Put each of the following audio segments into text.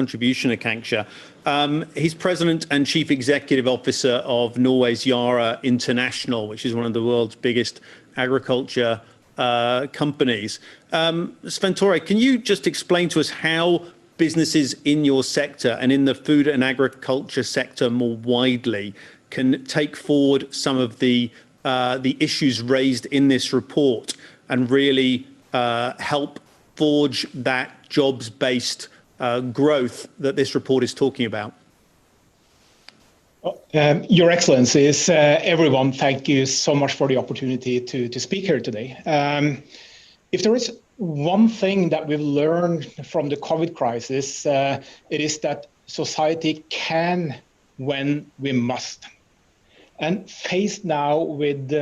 contribution, Akanksha. He's President and Chief Executive Officer of Norway's Yara International, which is one of the world's biggest agriculture companies. Sven Tore, can you just explain to us how businesses in your sector and in the food and agriculture sector more widely can take forward some of the issues raised in this report and really help forge that jobs-based growth that this report is talking about? Your Excellencies, everyone, thank you so much for the opportunity to speak here today. If there is one thing that we've learned from the COVID crisis, it is that society can when we must. And faced now with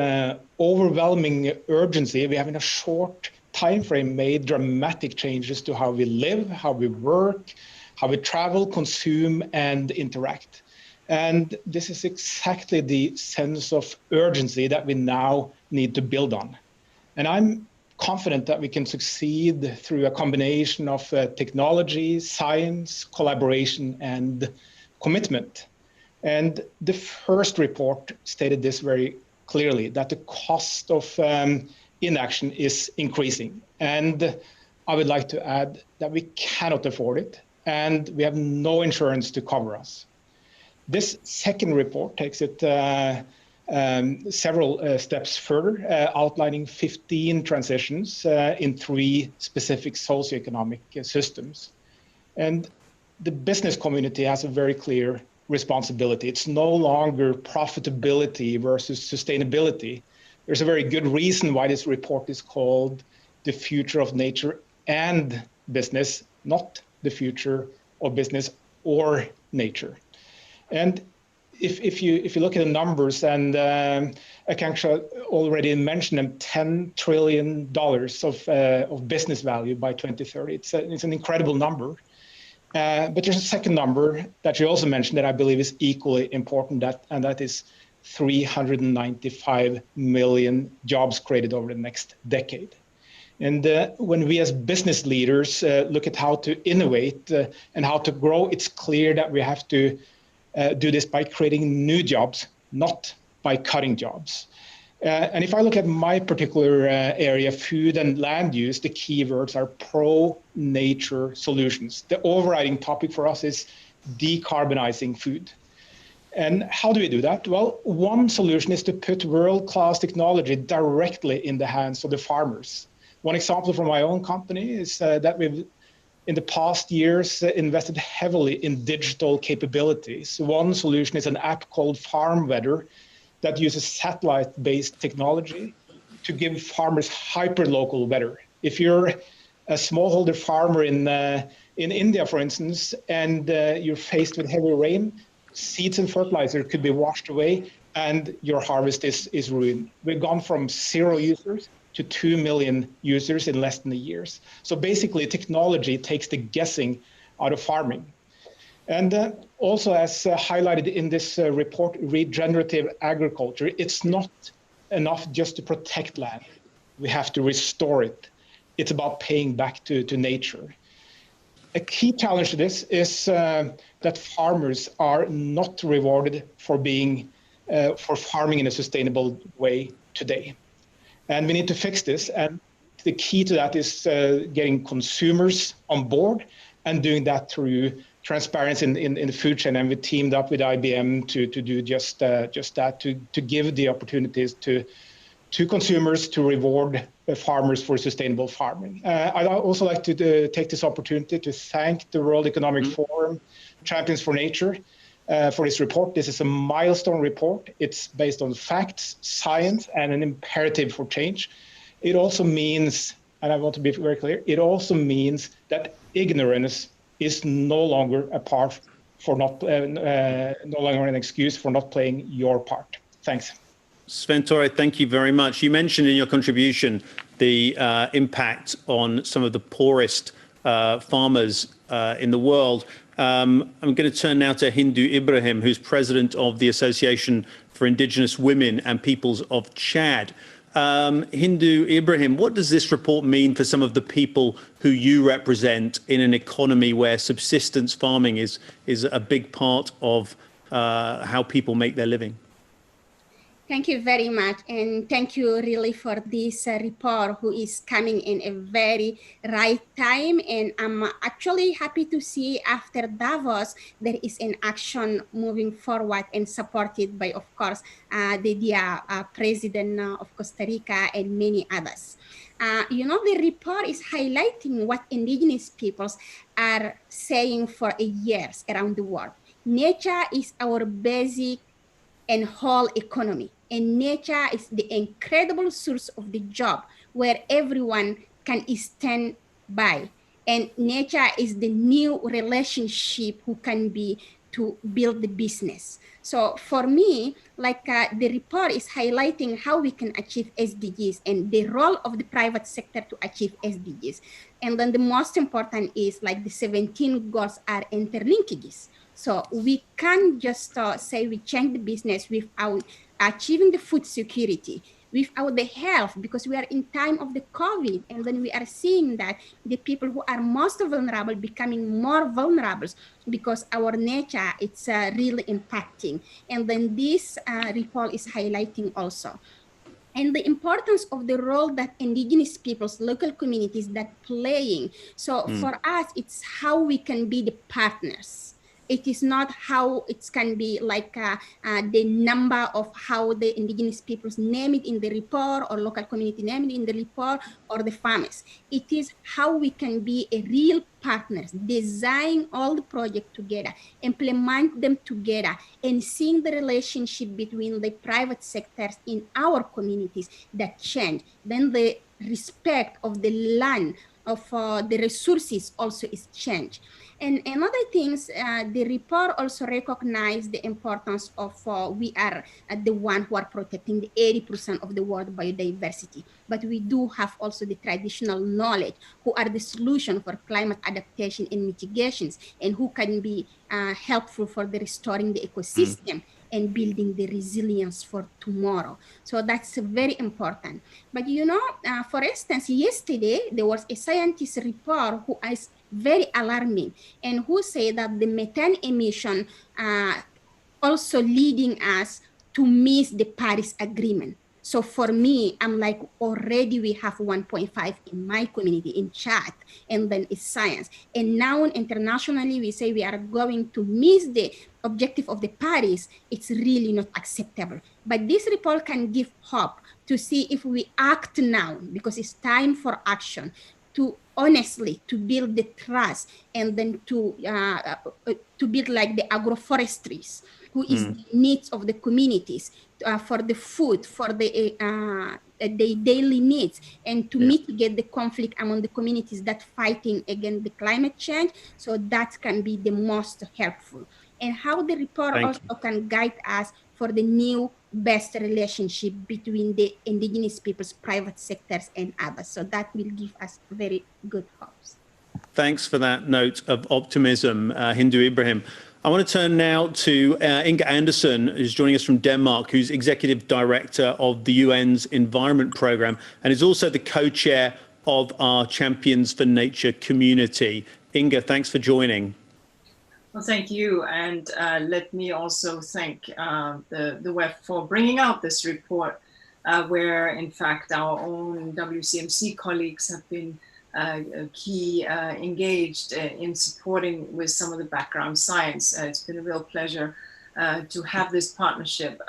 overwhelming urgency, we have in a short time frame made dramatic changes to how we live, how we work, how we travel, consume, and interact. And this is exactly the sense of urgency that we now need to build on. And I'm confident that we can succeed through a combination of technology, science, collaboration, and commitment. And the first report stated this very clearly, that the cost of inaction is increasing. And I would like to add that we cannot afford it, and we have no insurance to cover us. This second report takes it several steps further, outlining 15 transitions in 3 specific socioeconomic systems. And the business community has a very clear responsibility. It's no longer profitability versus sustainability. There's a very good reason why this report is called The Future of Nature and Business, not the future of business or nature. And if you look at the numbers, and Akanksha already mentioned them, $10 trillion of business value by 2030. It's an incredible number. But there's a second number that you also mentioned that I believe is equally important, and that is 395 million jobs created over the next decade. And when we as business leaders look at how to innovate and how to grow, it's clear that we have to do this by creating new jobs, not by cutting jobs. And if I look at my particular area, food and land use, the keywords are pro-nature solutions. The overriding topic for us is decarbonizing food. And how do we do that? Well, one solution is to put world-class technology directly in the hands of the farmers. One example from my own company is that we've, in the past years, invested heavily in digital capabilities. One solution is an app called Farm Weather that uses satellite-based technology to give farmers hyper-local weather. If you're a smallholder farmer in India, for instance, and you're faced with heavy rain, seeds and fertilizer could be washed away and your harvest is ruined. We've gone from 0 users to 2 million users in less than a year. So basically, technology takes the guessing out of farming. And also, as highlighted in this report, regenerative agriculture, it's not enough just to protect land. We have to restore it. It's about paying back to nature. A key challenge to this is that farmers are not rewarded for farming in a sustainable way today. And we need to fix this. And the key to that is getting consumers on board and doing that through transparency in the food chain. And we teamed up with IBM to do just that, to give the opportunities to consumers to reward farmers for sustainable farming. I'd also like to take this opportunity to thank the World Economic Forum, Champions for Nature, for this report. This is a milestone report. It's based on facts, science, and an imperative for change. It also means, and I want to be very clear, it also means that ignorance is no longer no longer an excuse for not playing your part. Thanks. Sven Tore, thank you very much. You mentioned in your contribution the impact on some of the poorest farmers in the world. I'm going to turn now to Hindu Ibrahim, who's president of the Association for Indigenous Women and Peoples of Chad. Hindu Ibrahim, what does this report mean for some of the people who you represent in an economy where subsistence farming is a big part of how people make their living? Thank you very much. And thank you really for this report who is coming in a very right time. And I'm actually happy to see after Davos, there is an action moving forward and supported by, of course, the dear president of Costa Rica and many others. The report is highlighting what indigenous peoples are saying for years around the world. Nature is our basic and whole economy. And nature is the incredible source of the job where everyone can stand by. And nature is the new relationship who can be to build the business. So for me, the report is highlighting how we can achieve SDGs and the role of the private sector to achieve SDGs. And then the most important is the 17 goals are interlinkages. So we can't just say we change the business without achieving the food security, without the health, because we are in time of the COVID. And then we are seeing that the people who are most vulnerable becoming more vulnerable because our nature, it's really impacting. And then this report is highlighting also. And the importance of the role that indigenous peoples, local communities that playing. So for us, it's how we can be the partners. It is not how it can be the number of how the indigenous peoples name it in the report or local community name it in the report or the farmers. It is how we can be a real partners, design all the projects together, implement them together, and seeing the relationship between the private sectors in our communities that change. Then the respect of the land, of the resources also is changed. And another things, the report also recognized the importance of we are the one who are protecting the 80% of the world biodiversity, but we do have also the traditional knowledge who are the solution for climate adaptation and mitigations, and who can be helpful for the restoring the ecosystem and building the resilience for tomorrow. So that's very important. But for instance, yesterday there was a scientist report who is very alarming and who say that the methane emission also leading us to miss the Paris Agreement. So for me, I'm already we have 1.5 in my community in Chad, and then it's science. And now internationally, we say we are going to miss the objective of the Paris. It's really not acceptable. But this report can give hope to see if we act now, because it's time for action, to honestly to build the trust, and then to build the agroforestries, who is the needs of the communities for the food, for the daily needs, and to mitigate the conflict among the communities that fighting against the climate change. So that can be the most helpful. And how the report also can guide us for the new best relationship between the indigenous peoples, private sectors, and others. So that will give us very good hopes. Thanks for that note of optimism, Hindu Ibrahim. I want to turn now to Inga Anderson, who's joining us from Denmark, who's Executive Director of the UN's Environment Programme and is also the co-chair of our Champions for Nature community. Inga, thanks for joining. Well, thank you. And let me also thank the WEF for bringing out this report, where, in fact, our own WCMC colleagues have been key engaged in supporting with some of the background science. It's been a real pleasure to have this partnership.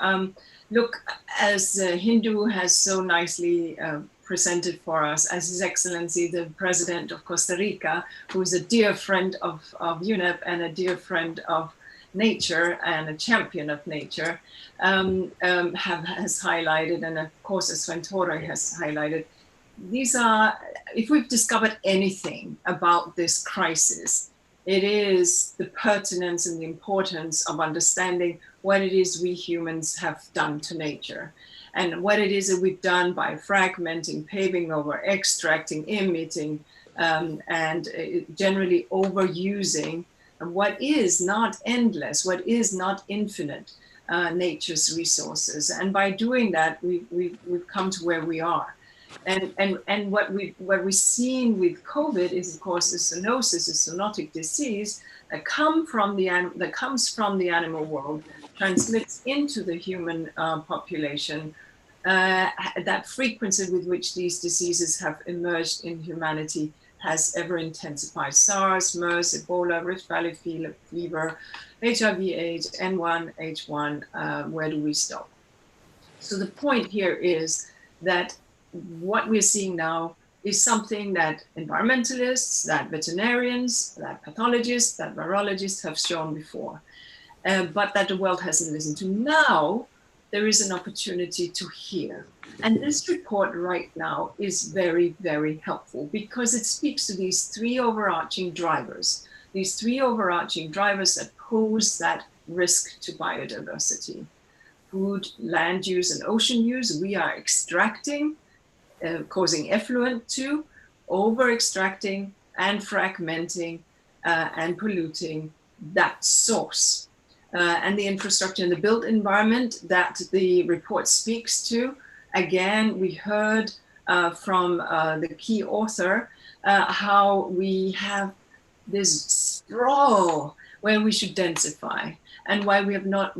Look, as Hindu has so nicely presented for us, as His Excellency the President of Costa Rica, who is a dear friend of UNEP and a dear friend of nature and a champion of nature, has highlighted, and of course as Svein Tore has highlighted, these are, if we've discovered anything about this crisis, it is the pertinence and the importance of understanding what it is we humans have done to nature, and what it is that we've done by fragmenting, paving over, extracting, emitting, and generally overusing what is not endless, what is not infinite, nature's resources. And by doing that, we've come to where we are. And what we're seeing with COVID is, of course, the zoonosis, a zoonotic disease that comes from the animal world, transmits into the human population. That frequency with which these diseases have emerged in humanity has ever intensified. SARS, MERS, Ebola, Rift Valley fever, HIV/AIDS, N1H1. Where do we stop? So the point here is that what we're seeing now is something that environmentalists, that veterinarians, that pathologists, that virologists have shown before, but that the world hasn't listened to. Now, there is an opportunity to hear. And this report right now is very, very helpful because it speaks to these three overarching drivers that pose that risk to biodiversity. Food, land use, and ocean use. We are extracting, causing effluent to, over-extracting and fragmenting and polluting that source. And the infrastructure and the built environment that the report speaks to. Again, we heard from the key author how we have this sprawl where we should densify, and why we have not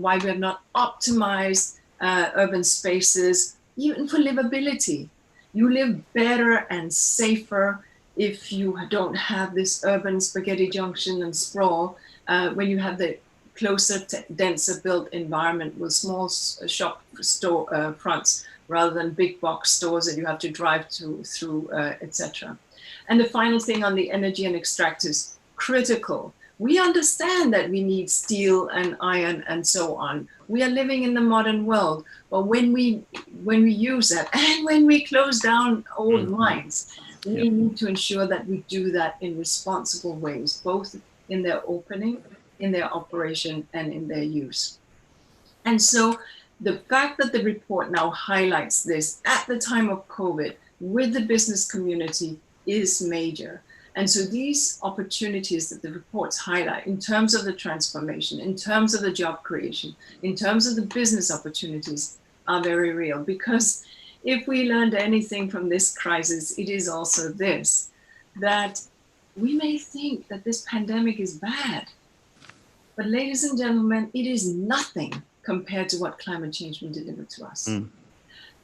optimized urban spaces even for livability. You live better and safer if you don't have this urban spaghetti junction and sprawl when you have the closer, denser built environment with small shop store fronts rather than big box stores that you have to drive through, etc. And the final thing on the energy and extractives, critical. We understand that we need steel and iron and so on. We are living in the modern world, but when we use that and when we close down old mines, we need to ensure that we do that in responsible ways, both in their opening, in their operation, and in their use. And so the fact that the report now highlights this at the time of COVID with the business community is major. And so these opportunities that the reports highlight in terms of the transformation, in terms of the job creation, in terms of the business opportunities are very real. Because if we learned anything from this crisis, it is also this, that we may think that this pandemic is bad, but ladies and gentlemen, it is nothing compared to what climate change will deliver to us.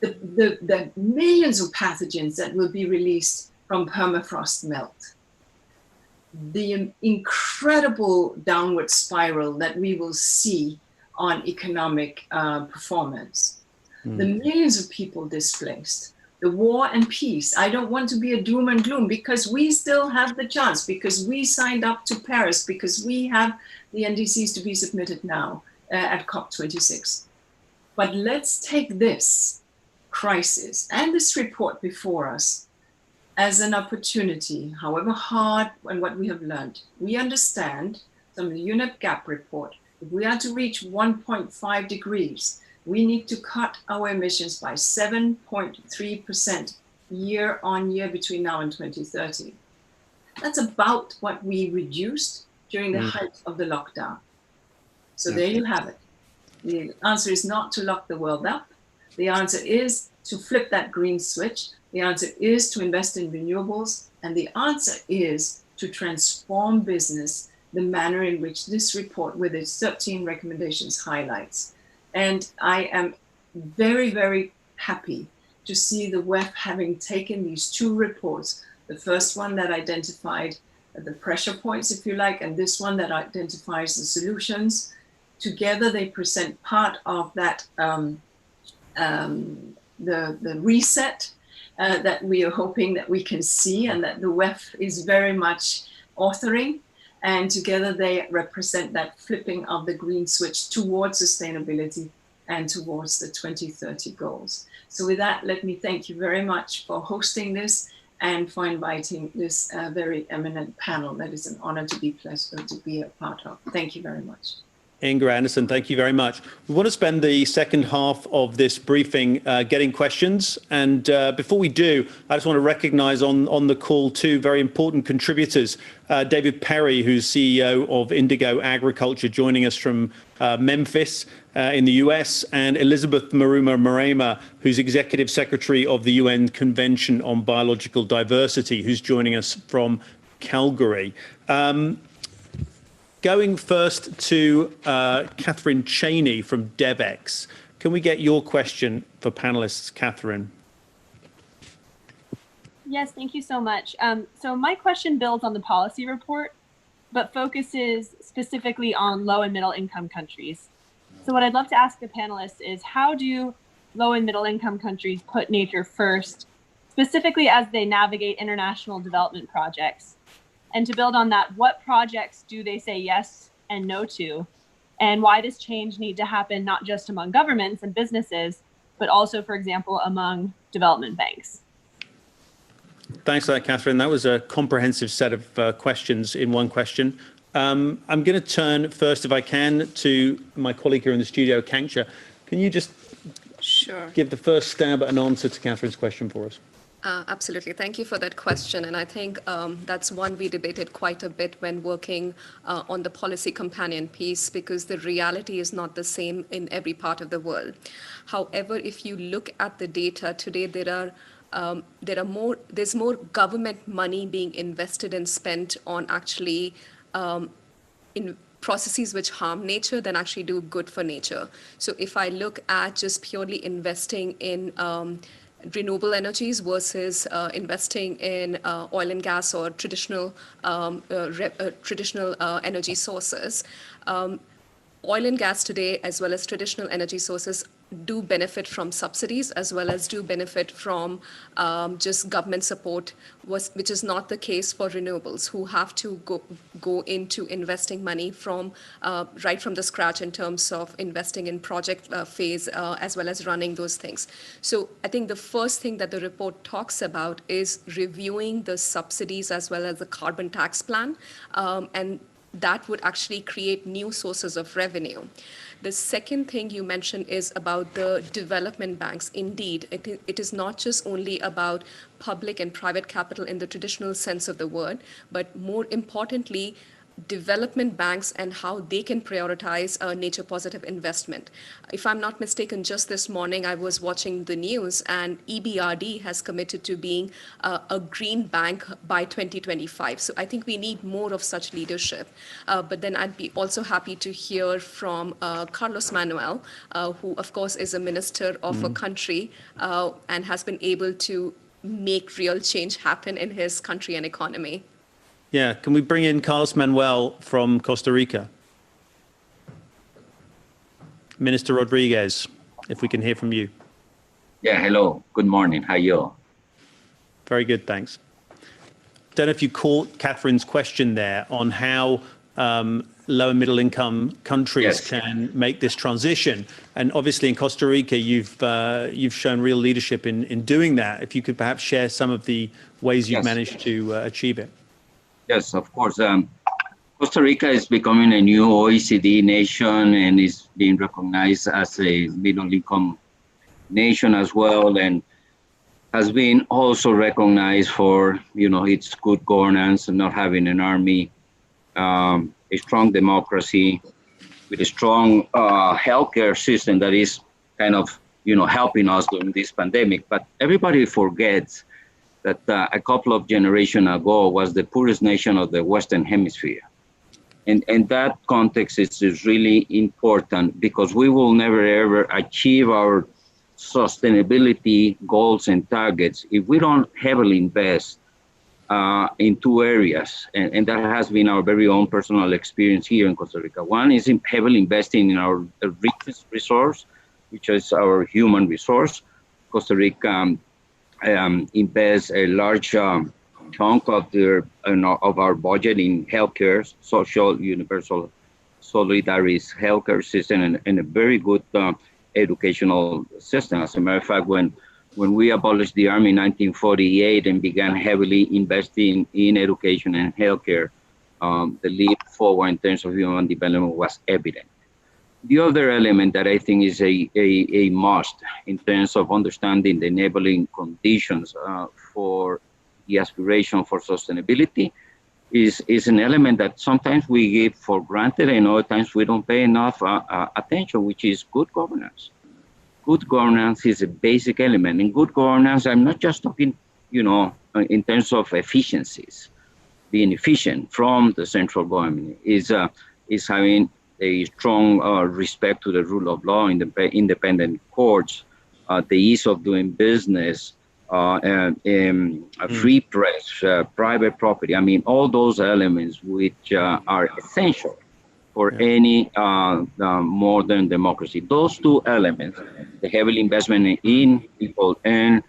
The millions of pathogens that will be released from permafrost melt, the incredible downward spiral that we will see on economic performance, the millions of people displaced, the war and peace. I don't want to be a doom and gloom because we still have the chance, because we signed up to Paris, because we have the NDCs to be submitted now at COP26. But let's take this crisis and this report before us as an opportunity, however hard, and what we have learned. We understand from the UNEP GAP report, if we are to reach 1.5 degrees, we need to cut our emissions by 7.3% year on year between now and 2030. That's about what we reduced during the height of the lockdown. So there you have it. The answer is not to lock the world up. The answer is to flip that green switch. The answer is to invest in renewables. And the answer is to transform business the manner in which this report with its 13 recommendations highlights. And I am very, very happy to see the WEF having taken these two reports, the first one that identified the pressure points, if you like, and this one that identifies the solutions. Together, they present part of that, the reset that we are hoping that we can see, and that the WEF is very much authoring. And together they represent that flipping of the green switch towards sustainability and towards the 2030 goals. So with that, let me thank you very much for hosting this and for inviting this very eminent panel. That is an honor to be a part of. Thank you very much. Inga Anderson, thank you very much. We want to spend the second half of this briefing getting questions. And before we do, I just want to recognize on the call two very important contributors. David Perry, who's CEO of Indigo Agriculture, joining us from Memphis in the US, and Elizabeth Maruma-Marema, who's Executive Secretary of the UN Convention on Biological Diversity, who's joining us from Calgary. Going first to Catherine Cheney from DevEx. Can we get your question for panelists, Catherine? Yes, thank you so much. So my question builds on the policy report, but focuses specifically on low and middle income countries. So what I'd love to ask the panelists is, how do low and middle income countries put nature first, specifically as they navigate international development projects? And to build on that, what projects do they say yes and no to? And why does change need to happen not just among governments and businesses, but also, for example, among development banks? Thanks for that, Catherine. That was a comprehensive set of questions in one question. I'm going to turn first, if I can, to my colleague here in the studio, Kanksha. Can you just give the first stab at an answer to Catherine's question for us? Absolutely. Thank you for that question. And I think that's one we debated quite a bit when working on the policy companion piece, because the reality is not the same in every part of the world. However, if you look at the data today, there's more government money being invested and spent on actually in processes which harm nature than actually do good for nature. So if I look at just purely investing in renewable energies versus investing in oil and gas or traditional energy sources, oil and gas today, as well as traditional energy sources, do benefit from subsidies, as well as do benefit from just government support, which is not the case for renewables, who have to go into investing money from right from the scratch in terms of investing in project phase, as well as running those things. So I think the first thing that the report talks about is reviewing the subsidies as well as the carbon tax plan, and that would actually create new sources of revenue. The second thing you mentioned is about the development banks. Indeed, it is not just only about public and private capital in the traditional sense of the word, but more importantly, development banks and how they can prioritize nature positive investment. If I'm not mistaken, just this morning I was watching the news, and EBRD has committed to being a green bank by 2025. So I think we need more of such leadership. But then I'd be also happy to hear from Carlos Manuel, who of course is a minister of a country and has been able to make real change happen in his country and economy. Yeah, can we bring in Carlos Manuel from Costa Rica? Minister Rodriguez, if we can hear from you. Yeah, hello, good morning, how are you? Very good, thanks. Don't know if you caught Catherine's question there on how low and middle income countries can make this transition. And obviously in Costa Rica, you've shown real leadership in doing that. If you could perhaps share some of the ways you've managed to achieve it. Yes, of course. Costa Rica is becoming a new OECD nation and is being recognized as a middle-income nation as well, and has been also recognized for, its good governance and not having an army, a strong democracy, with a strong healthcare system that is kind of, helping us during this pandemic. But everybody forgets that a couple of generations ago was the poorest nation of the Western Hemisphere. And that context is really important, because we will never ever achieve our sustainability goals and targets if we don't heavily invest in two areas. And that has been our very own personal experience here in Costa Rica. One is in heavily investing in our richest resource, which is our human resource. Costa Rica invest a large chunk of our budget in healthcare, social, universal, solidarity healthcare system, and a very good educational system. As a matter of fact, when we abolished the army in 1948 and began heavily investing in education and healthcare, the leap forward in terms of human development was evident. The other element that I think is a must in terms of understanding the enabling conditions for the aspiration for sustainability is an element that sometimes we give for granted and other times we don't pay enough attention, which is good governance. Good governance is a basic element. In good governance, I'm not just talking, in terms of efficiencies, being efficient from the central government is having a strong respect to the rule of law, independent courts, the ease of doing business, free press, private property. I mean, all those elements which are essential for any modern democracy. Those two elements, the heavy investment in people and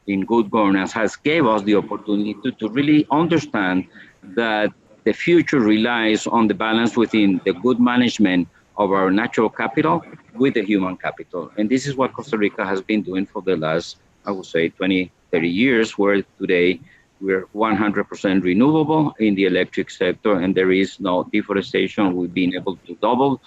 in good governance, has gave us the opportunity to really understand that the future relies on the balance within the good management of our natural capital with the human capital. And this is what Costa Rica has been doing for the last, I would say, 20, 30 years, where today we're 100% renewable in the electric sector and there is no deforestation. We've been able to double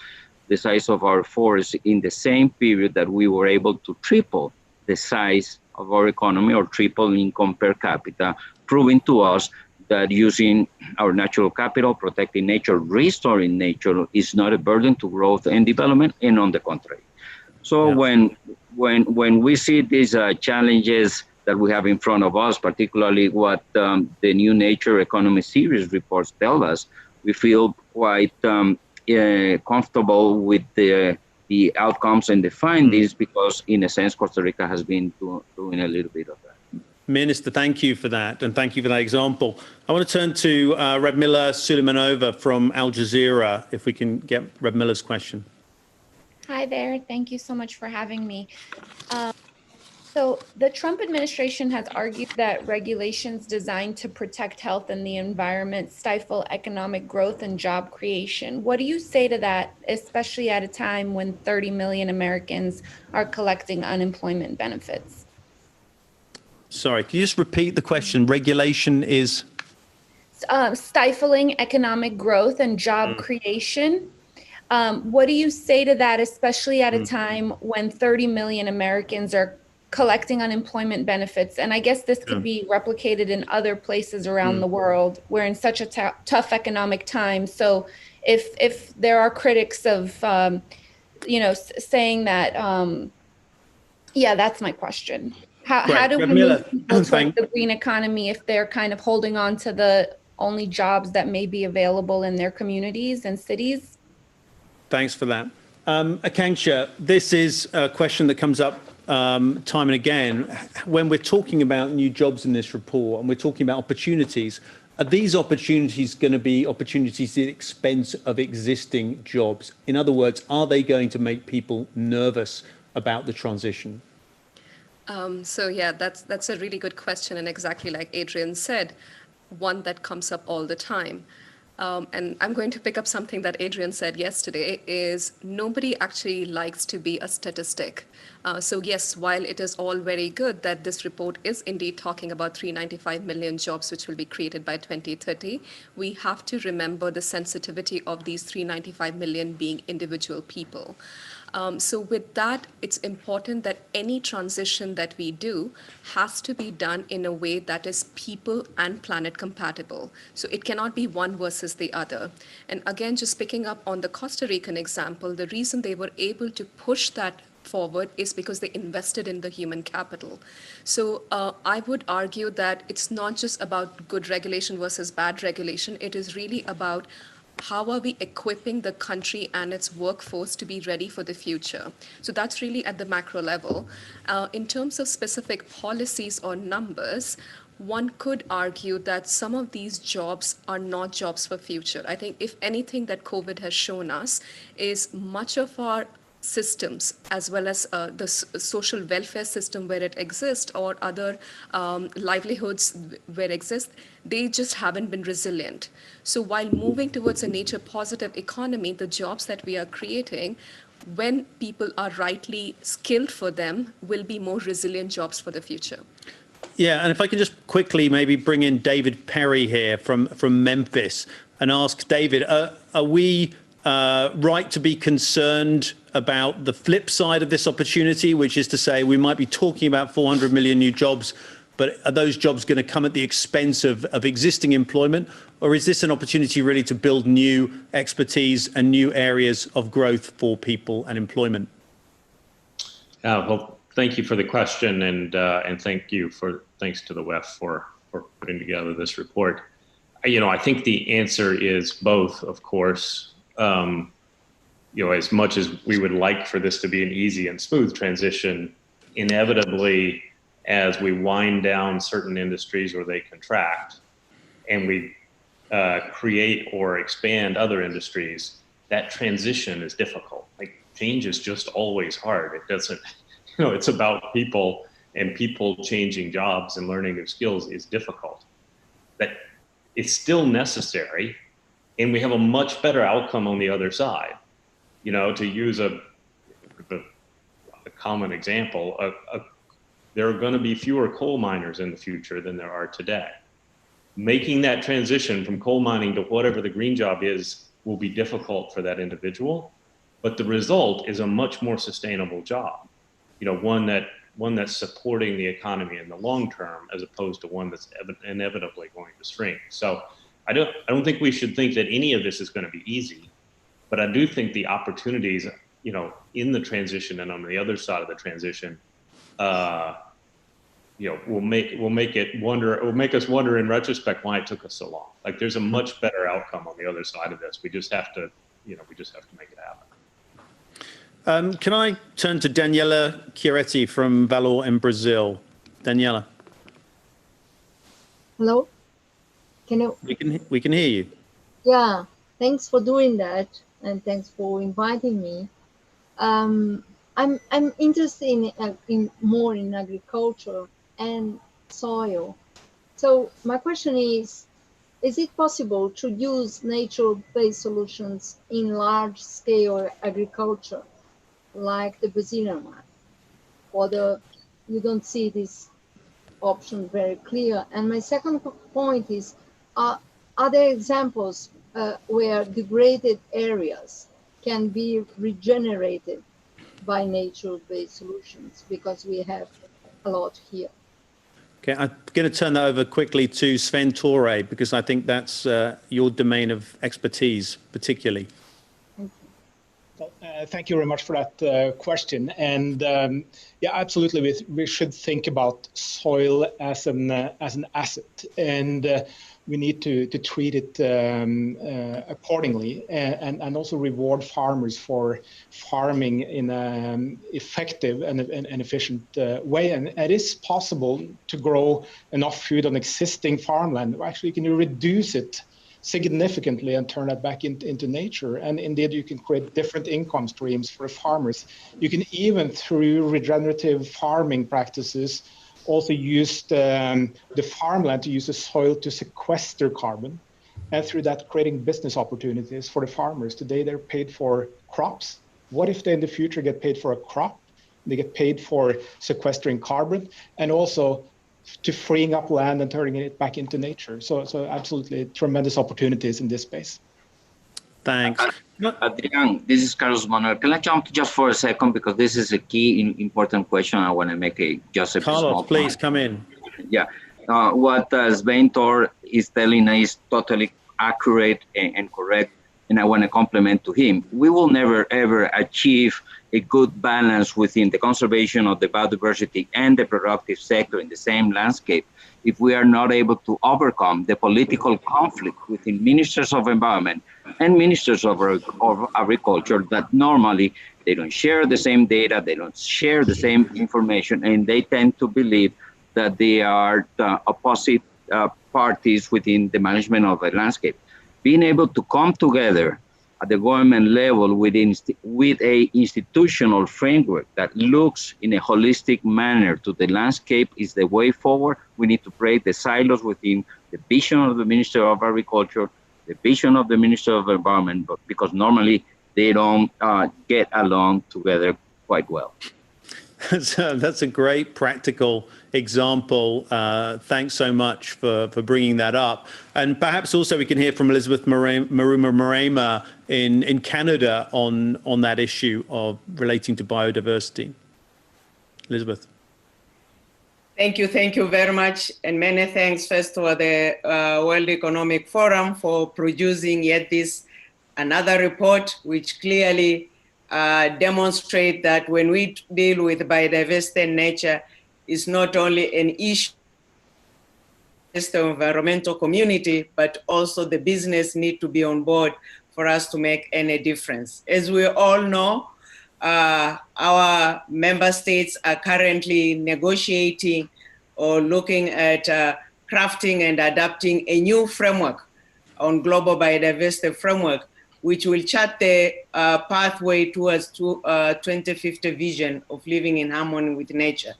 the size of our forests in the same period that we were able to triple the size of our economy or triple income per capita, proving to us that using our natural capital, protecting nature, restoring nature is not a burden to growth and development, and on the contrary. So when we see these challenges that we have in front of us, particularly what the new Nature Economy Series reports tell us, we feel quite comfortable with the outcomes and the findings because, in a sense, Costa Rica has been doing a little bit of that. Minister, thank you for that, and thank you for that example. I want to turn to Radmila Suleimanova from Al Jazeera, if we can get Radmila's question. Hi there. Thank you so much for having me. So the Trump administration has argued that regulations designed to protect health and the environment stifle economic growth and job creation. What do you say to that, especially at a time when 30 million Americans are collecting unemployment benefits? Sorry, can you just repeat the question? Regulation is? Stifling economic growth and job creation. What do you say to that, especially at a time when 30 million Americans are collecting unemployment benefits? And I guess this could be replicated in other places around the world. We're in such a tough economic time. So if there are critics of, saying that, that's my question. How do we move people toward the green economy if they're kind of holding on to the only jobs that may be available in their communities and cities? Thanks for that. Akanksha, this is a question that comes up time and again. When we're talking about new jobs in this report and we're talking about opportunities, are these opportunities going to be opportunities at the expense of existing jobs? In other words, are they going to make people nervous about the transition? That's a really good question, and exactly like Adrian said, one that comes up all the time. And I'm going to pick up something that Adrian said yesterday, is nobody actually likes to be a statistic. So yes, while it is all very good that this report is indeed talking about 395 million jobs which will be created by 2030, we have to remember the sensitivity of these 395 million being individual people. So with that, it's important that any transition that we do has to be done in a way that is people and planet compatible. So it cannot be one versus the other. And again, just picking up on the Costa Rican example, the reason they were able to push that forward is because they invested in the human capital. So I would argue that it's not just about good regulation versus bad regulation. It is really about how are we equipping the country and its workforce to be ready for the future? So that's really at the macro level. In terms of specific policies or numbers, one could argue that some of these jobs are not jobs for future. I think if anything that COVID has shown us is much of our systems, as well as the social welfare system where it exists, or other livelihoods where it exists, they just haven't been resilient. So while moving towards a nature positive economy, the jobs that we are creating, when people are rightly skilled for them, will be more resilient jobs for the future. Yeah, and if I can just quickly maybe bring in David Perry here from Memphis and ask David, are we right to be concerned about the flip side of this opportunity, which is to say we might be talking about 400 million new jobs, but are those jobs going to come at the expense of existing employment? Or is this an opportunity really to build new expertise and new areas of growth for people and employment? Well, thank you for the question, and thanks to the WEF for putting together this report. I think the answer is both, of course. As much as we would like for this to be an easy and smooth transition, inevitably, as we wind down certain industries or they contract, and we create or expand other industries, that transition is difficult. Like, change is just always hard. It doesn't, it's about people, and people changing jobs and learning new skills is difficult. But it's still necessary, and we have a much better outcome on the other side. To use a common example, there are going to be fewer coal miners in the future than there are today. Making that transition from coal mining to whatever the green job is will be difficult for that individual, but the result is a much more sustainable job. One that's supporting the economy in the long term, as opposed to one that's inevitably going to shrink. So I don't think we should think that any of this is going to be easy, but I do think the opportunities, in the transition and on the other side of the transition, will make us wonder in retrospect why it took us so long. Like, there's a much better outcome on the other side of this. We just have to make it happen. Can I turn to Daniela Chiaretti from Valor in Brazil? Daniela. Hello? Can you? We can hear you. Yeah, thanks for doing that, and thanks for inviting me. I'm interested in more in agriculture and soil. So my question is it possible to use nature-based solutions in large-scale agriculture, like the Brazilian one? Or you don't see this option very clear? And my second point is, are there examples where degraded areas can be regenerated by nature-based solutions? Because we have a lot here. Okay, I'm going to turn that over quickly to Sven Torre, because I think that's your domain of expertise, particularly. Thank you very much for that question. And yeah, absolutely, we should think about soil as an asset, and we need to treat it accordingly, and also reward farmers for farming in an effective and efficient way. And it is possible to grow enough food on existing farmland. Actually, you can reduce it significantly and turn that back into nature. And indeed, you can create different income streams for farmers. You can even, through regenerative farming practices, also use the farmland to use the soil to sequester carbon, and through that creating business opportunities for the farmers. Today they're paid for crops. What if they in the future get paid for a crop? They get paid for sequestering carbon, and also to freeing up land and turning it back into nature. So absolutely tremendous opportunities in this space. Thanks. Adrian, this is Carlos Manuel. Can I jump just for a second, because this is a key important question. I want to make just a Carlos, small please point. come in. Yeah, what Sven Torre is telling is totally accurate and correct, and I want to compliment to him. We will never ever achieve a good balance within the conservation of the biodiversity and the productive sector in the same landscape if we are not able to overcome the political conflict within ministers of environment and ministers of agriculture, that normally they don't share the same data, they don't share the same information, and they tend to believe that they are the opposite parties within the management of the landscape. Being able to come together at the government level with a institutional framework that looks in a holistic manner to the landscape is the way forward. We need to break the silos within the vision of the Minister of Agriculture, the vision of the Minister of Environment, because normally they don't get along together quite well. So that's a great practical example. Thanks so much for bringing that up. And perhaps also we can hear from Elizabeth Maruma in Canada on that issue of relating to biodiversity. Elizabeth. Thank you very much. And many thanks first to the World Economic Forum for producing yet this another report, which clearly demonstrate that when we deal with biodiversity and nature, it's not only an issue of the environmental community, but also the business need to be on board for us to make any difference. As we all know, our member states are currently negotiating or looking at crafting and adapting a new framework on global biodiversity framework, which will chart the pathway towards 2050 vision of living in harmony with nature.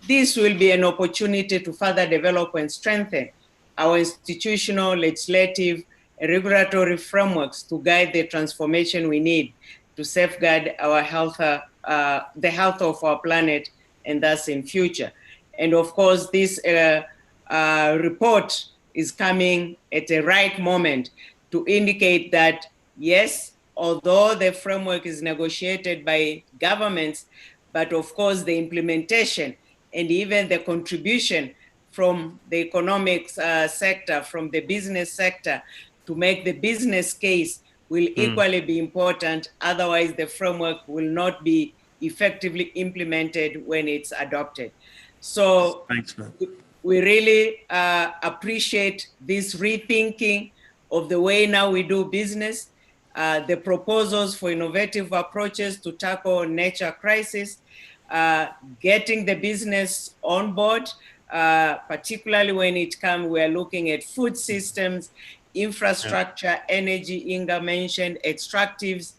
This will be an opportunity to further develop and strengthen our institutional, legislative, and regulatory frameworks to guide the transformation we need to safeguard our health, the health of our planet, and thus in future. And of course, this report is coming at the right moment to indicate that, yes, although the framework is negotiated by governments, but of course the implementation and even the contribution from the economics sector, from the business sector, to make the business case will equally be important. Otherwise, the framework will not be effectively implemented when it's adopted. So thanks, we really appreciate this rethinking of the way now we do business, the proposals for innovative approaches to tackle nature crisis, getting the business on board, particularly when it comes, we are looking at food systems, infrastructure, energy, Inga mentioned, extractives,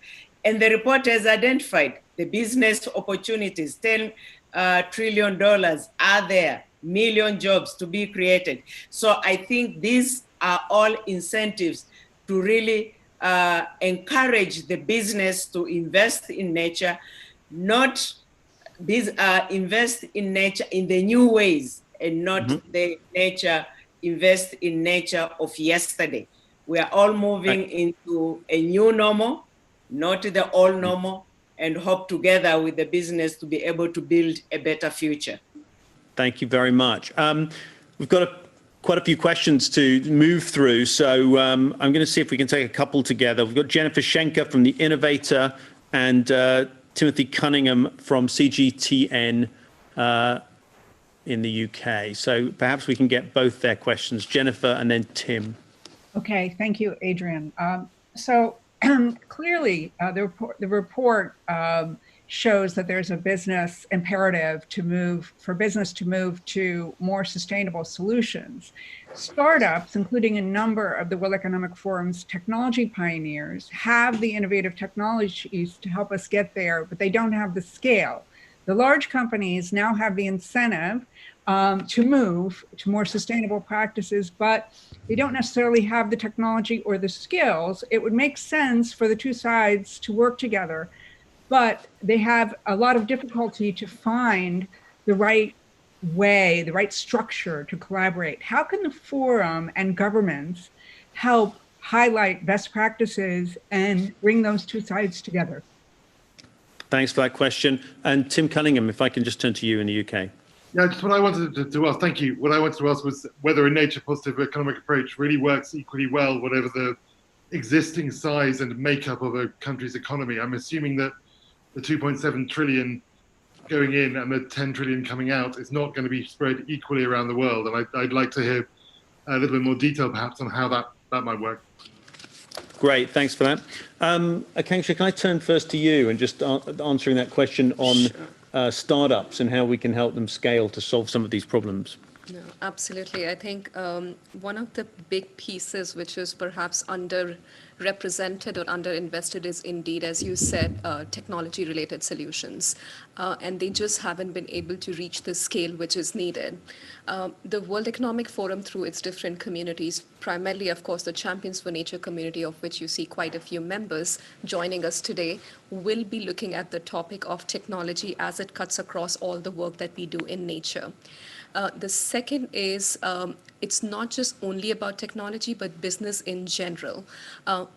and the report has identified the business opportunities, $10 trillion are there, million jobs to be created. So I think these are all incentives to really encourage the business to invest in nature, not invest in nature in the new ways and not the nature, invest in nature of yesterday. We are all moving into a new normal, not the old normal, and hope together with the business to be able to build a better future. Thank you very much. We've got quite a few questions to move through, so I'm going to see if we can take a couple together. We've got Jennifer Schenker from The Innovator and Timothy Cunningham from CGTN in the UK. So perhaps we can get both their questions, Jennifer and then Tim. Okay, thank you, Adrian. So clearly, the report shows that there's a business imperative for business to move to more sustainable solutions. Startups, including a number of the World Economic Forum's technology pioneers, have the innovative technologies to help us get there, but they don't have the scale. The large companies now have the incentive to move to more sustainable practices, but they don't necessarily have the technology or the skills. It would make sense for the two sides to work together, but they have a lot of difficulty to find the right way, the right structure to collaborate. How can the forum and governments help highlight best practices and bring those two sides together? Thanks for that question. And Tim Cunningham, if I can just turn to you in the UK. Yeah, just what I wanted to ask, thank you. What I wanted to ask was whether a nature positive economic approach really works equally well, whatever the existing size and makeup of a country's economy. I'm assuming that the 2.7 trillion going in and the 10 trillion coming out is not going to be spread equally around the world. And I'd like to hear a little bit more detail perhaps on how that might work. Great, thanks for that. Akanksha, can I turn first to you and just answering that question on startups and how we can help them scale to solve some of these problems? No, absolutely. I think one of the big pieces which is perhaps represented or underinvested is indeed, as you said, technology-related solutions. And they just haven't been able to reach the scale which is needed. The World Economic Forum, through its different communities, primarily, of course, the Champions for Nature community, of which you see quite a few members joining us today, will be looking at the topic of technology as it cuts across all the work that we do in nature. The second is it's not just only about technology, but business in general.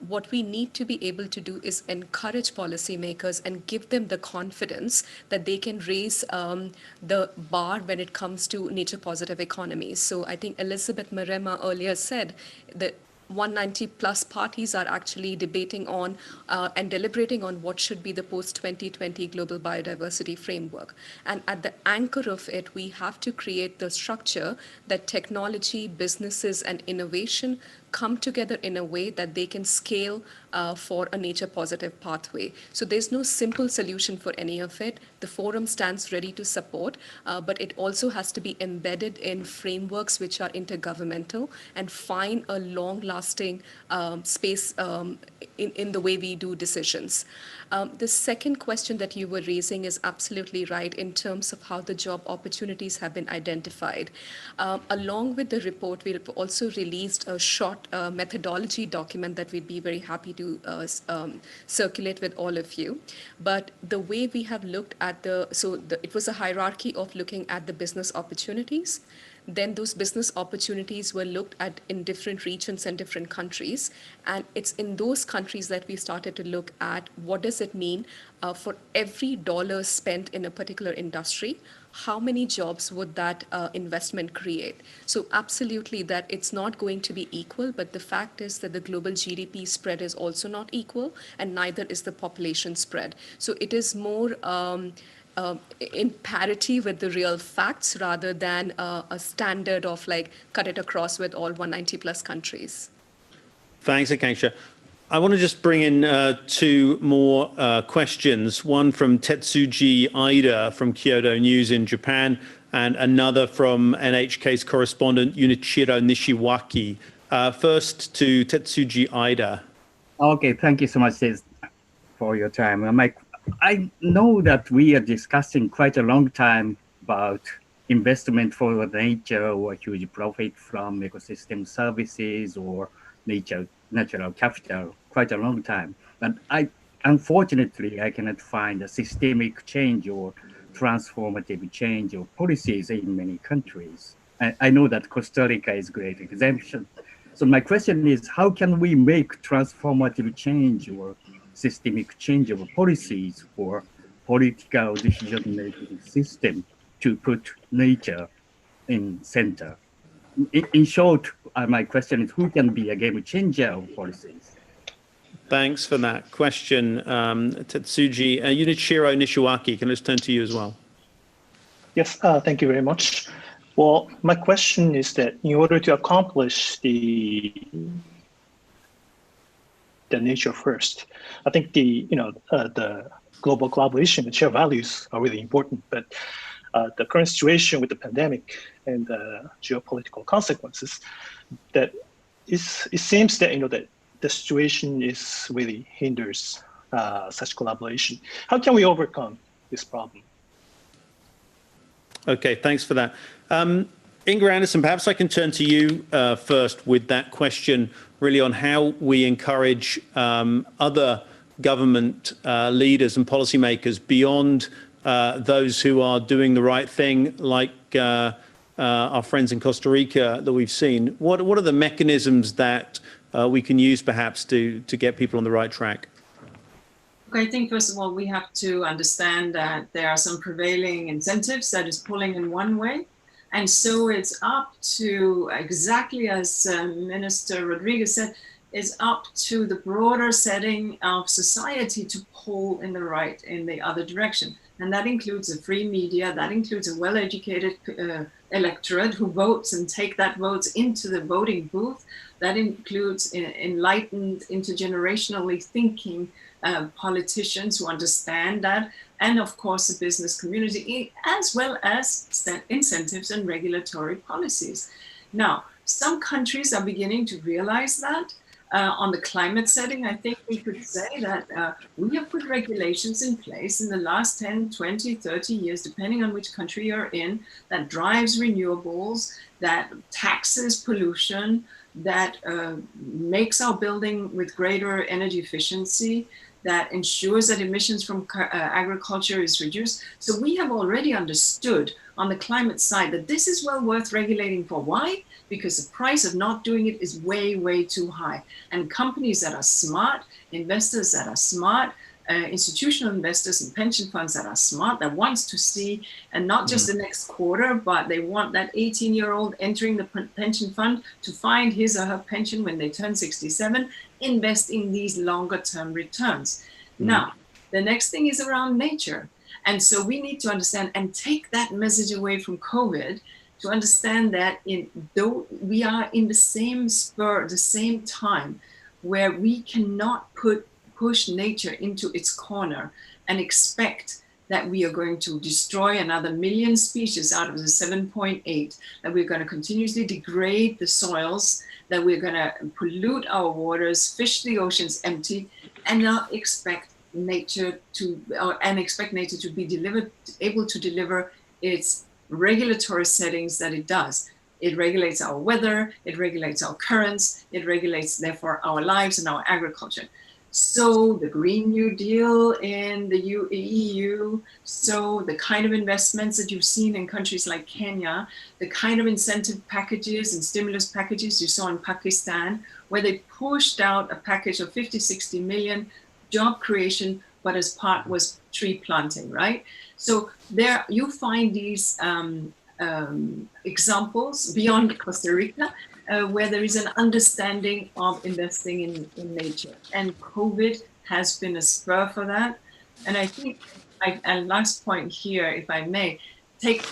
What we need to be able to do is encourage policymakers and give them the confidence that they can raise the bar when it comes to nature positive economies. So I think Elizabeth Marema earlier said that 190 plus parties are actually debating on and deliberating on what should be the post-2020 global biodiversity framework. And at the anchor of it, we have to create the structure that technology, businesses, and innovation come together in a way that they can scale for a nature positive pathway. So there's no simple solution for any of it. The forum stands ready to support, but it also has to be embedded in frameworks which are intergovernmental and find a long-lasting space in the way we do decisions. The second question that you were raising is absolutely right in terms of how the job opportunities have been identified. Along with the report, we've also released a short methodology document that we'd be very happy to circulate with all of you. But the way we have looked at it was a hierarchy of looking at the business opportunities. Then those business opportunities were looked at in different regions and different countries. And it's in those countries that we started to look at what does it mean for every dollar spent in a particular industry, how many jobs would that investment create? So absolutely that it's not going to be equal, but the fact is that the global GDP spread is also not equal, and neither is the population spread. So it is more in parity with the real facts rather than a standard of like cut it across with all 190 plus countries. Thanks, Akanksha. I want to just bring in two more questions, one from Tetsuji Ida from Kyodo News in Japan, and another from NHK's correspondent Junichiro Nishiwaki. First to Tetsuji Ida. Okay, thank you so much for your time. I know that we are discussing quite a long time about investment for nature or huge profit from ecosystem services or natural capital, quite a long time. But unfortunately, I cannot find a systemic change or transformative change of policies in many countries. I know that Costa Rica is a great exemption. So my question is, how can we make transformative change or systemic change of policies for political decision-making system to put nature in center? In short, my question is, who can be a game changer of policies? Thanks for that question, Tetsuji. Junichiro Nishiwaki, can I just turn to you as well? Yes, thank you very much. Well, my question is that in order to accomplish the nature first, I think the global collaboration and shared values are really important, but the current situation with the pandemic and the geopolitical consequences, that it seems that that the situation is really hinders such collaboration. How can we overcome this problem? Okay, thanks for that. Inger Anderson, perhaps I can turn to you first with that question, really on how we encourage other government leaders and policymakers beyond those who are doing the right thing, like our friends in Costa Rica that we've seen. What are the mechanisms that we can use perhaps to get people on the right track? Okay, I think first of all, we have to understand that there are some prevailing incentives that is pulling in one way. And so it's up to, exactly as Minister Rodriguez said, it's up to the broader setting of society to pull in the other direction. And that includes a free media, that includes a well-educated electorate who votes and take that votes into the voting booth. That includes enlightened, intergenerationally thinking politicians who understand that, and of course the business community, as well as incentives and regulatory policies. Now, some countries are beginning to realize that. On the climate setting, I think we could say that we have put regulations in place in the last 10, 20, 30 years, depending on which country you're in, that drives renewables, that taxes pollution, that makes our building with greater energy efficiency, that ensures that emissions from agriculture is reduced. So we have already understood on the climate side that this is well worth regulating for. Why? Because the price of not doing it is way, way too high. And companies that are smart, investors that are smart, institutional investors and pension funds that are smart, that wants to see, and not just the next quarter, but they want that 18-year-old entering the pension fund to find his or her pension when they turn 67, invest in these longer-term returns. Now, the next thing is around nature. And so we need to understand and take that message away from COVID to understand that though we are in the same spur, the same time, where we cannot push nature into its corner and expect that we are going to destroy another million species out of the 7.8, that we're going to continuously degrade the soils, that we're going to pollute our waters, fish the oceans empty, and not expect nature to be able to deliver its regulatory settings that it does. It regulates our weather, it regulates our currents, it regulates therefore our lives and our agriculture. So the Green New Deal in the EU, so the kind of investments that you've seen in countries like Kenya, the kind of incentive packages and stimulus packages you saw in Pakistan, where they pushed out a package of 50, 60 million job creation, but as part was tree planting, right? So there you find these examples beyond Costa Rica, where there is an understanding of investing in nature. And COVID has been a spur for that. And I think, and last point here, if I may, take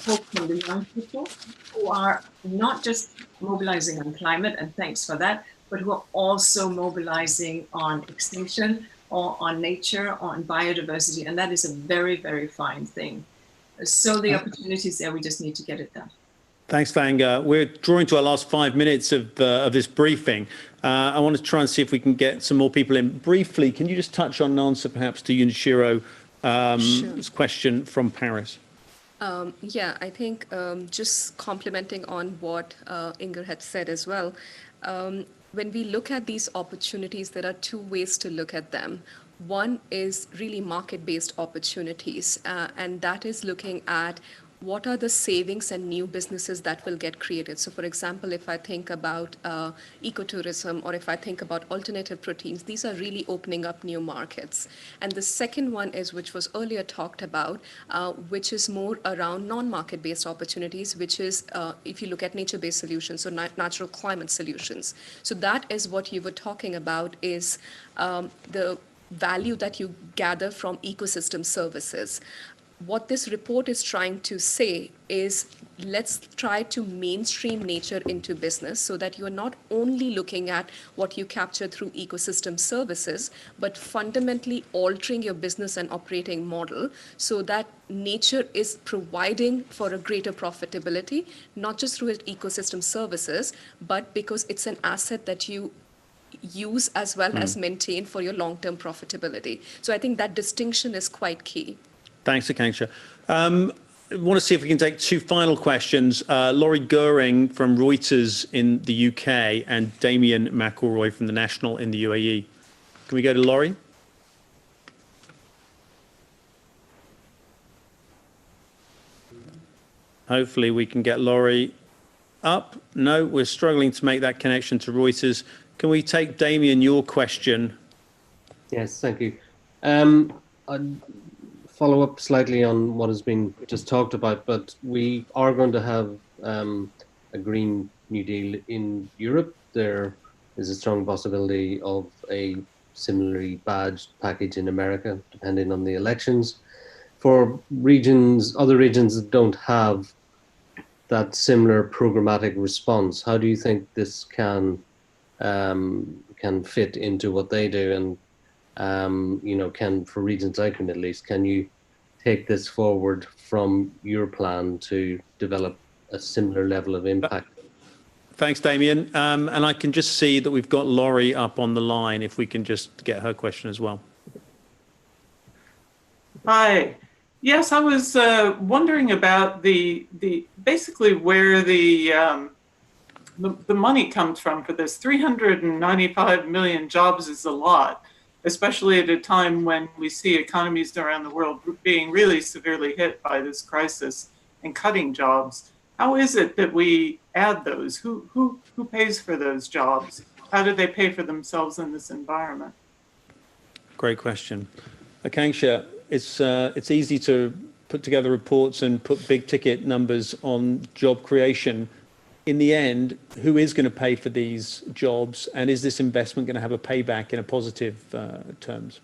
hope from the young people who are not just mobilizing on climate, and thanks for that, but who are also mobilizing on extinction or on nature or on biodiversity. And that is a very, very fine thing. So the opportunities there, we just need to get it done. Thanks, Vanga. We're drawing to our last 5 minutes of this briefing. I want to try and see if we can get some more people in. Briefly, can you just touch on an answer perhaps to Yunshiro's question from Paris? Yeah, I think just complementing on what Inger had said as well, when we look at these opportunities, there are two ways to look at them. One is really market-based opportunities, and that is looking at what are the savings and new businesses that will get created. So for example, if I think about ecotourism, or if I think about alternative proteins, these are really opening up new markets. And the second one is, which was earlier talked about, which is more around non-market based opportunities, which is if you look at nature-based solutions, so natural climate solutions. So that is what you were talking about, is the value that you gather from ecosystem services. What this report is trying to say is, let's try to mainstream nature into business so that you're not only looking at what you capture through ecosystem services, but fundamentally altering your business and operating model so that nature is providing for a greater profitability, not just through its ecosystem services, but because it's an asset that you use as well as maintain for your long-term profitability. So I think that distinction is quite key. Thanks, Akanksha. I want to see if we can take two final questions. Laurie Goering from Reuters in the UK and Damien McElroy from The National in the UAE. Can we go to Laurie? Hopefully we can get Laurie up. No, we're struggling to make that connection to Reuters. Can we take, Damien, your question? Yes, thank you. I'd follow up slightly on what has been just talked about, but we are going to have a Green New Deal in Europe. There is a strong possibility of a similarly badged package in America, depending on the elections. For regions, other regions that don't have that similar programmatic response, how do you think this can fit into what they do? And for regions like the Middle East, can you take this forward from your plan to develop a similar level of impact? Thanks, Damien. And I can just see that we've got Laurie up on the line, if we can just get her question as well. Hi. Yes, I was wondering about the basically where the money comes from for this. 395 million jobs is a lot, especially at a time when we see economies around the world being really severely hit by this crisis and cutting jobs. How is it that we add those? Who pays for those jobs? How do they pay for themselves in this environment? Great question. Akanksha, it's easy to put together reports and put big ticket numbers on job creation. In the end, who is going to pay for these jobs, and is this investment going to have a payback in a positive terms?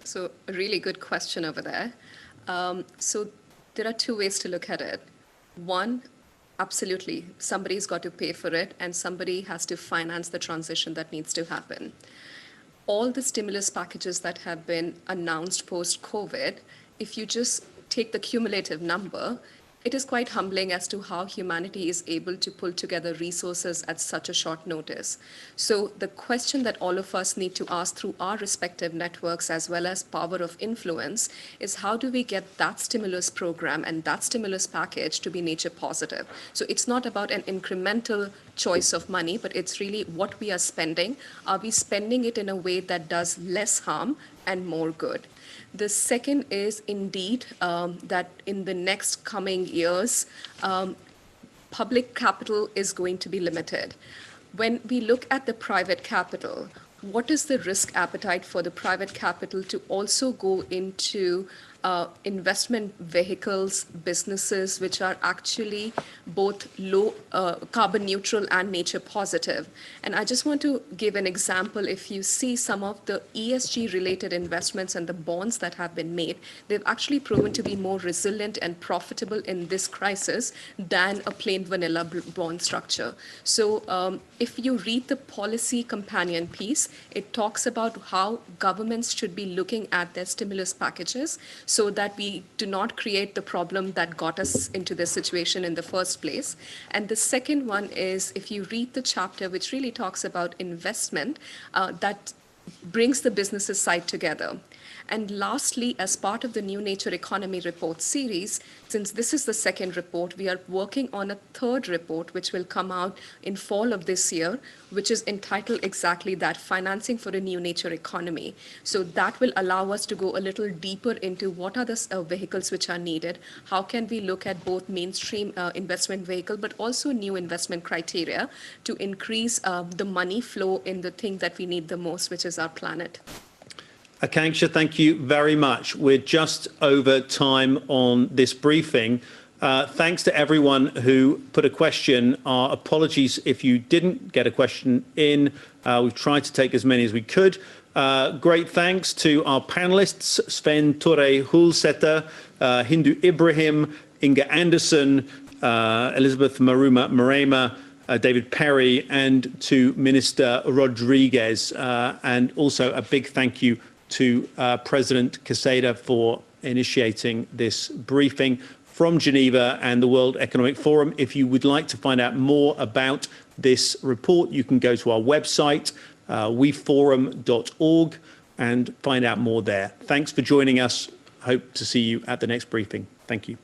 So a really good question over there. So there are two ways to look at it. One, absolutely, somebody's got to pay for it, and somebody has to finance the transition that needs to happen. All the stimulus packages that have been announced post-COVID, if you just take the cumulative number, it is quite humbling as to how humanity is able to pull together resources at such a short notice. So the question that all of us need to ask through our respective networks as well as power of influence is, how do we get that stimulus program and that stimulus package to be nature positive? So it's not about an incremental choice of money, but it's really what we are spending. Are we spending it in a way that does less harm and more good? The second is indeed that in the next coming years, public capital is going to be limited. When we look at the private capital, what is the risk appetite for the private capital to also go into investment vehicles, businesses which are actually both low carbon neutral and nature positive? And I just want to give an example. If you see some of the ESG related investments and the bonds that have been made, they've actually proven to be more resilient and profitable in this crisis than a plain vanilla bond structure. So if you read the policy companion piece, it talks about how governments should be looking at their stimulus packages so that we do not create the problem that got us into this situation in the first place. And the second one is, if you read the chapter which really talks about investment, that brings the businesses side together. And lastly, as part of the New Nature Economy report series, since this is the second report, we are working on a third report, which will come out in fall of this year, which is entitled exactly that, Financing for a New Nature Economy. So that will allow us to go a little deeper into what are the vehicles which are needed, how can we look at both mainstream investment vehicle, but also new investment criteria to increase the money flow in the thing that we need the most, which is our planet. Akanksha, thank you very much. We're just over time on this briefing. Thanks to everyone who put a question. Our apologies if you didn't get a question in. We've tried to take as many as we could. Great thanks to our panelists, Sven Tore Hulsetter, Hindu Ibrahim, Inga Anderson, Elizabeth Maruma Marema, David Perry, and to Minister Rodriguez. And also a big thank you to President Quesada for initiating this briefing from Geneva and the World Economic Forum. If you would like to find out more about this report, you can go to our website, weforum.org, and find out more there. Thanks for joining us. Hope to see you at the next briefing. Thank you.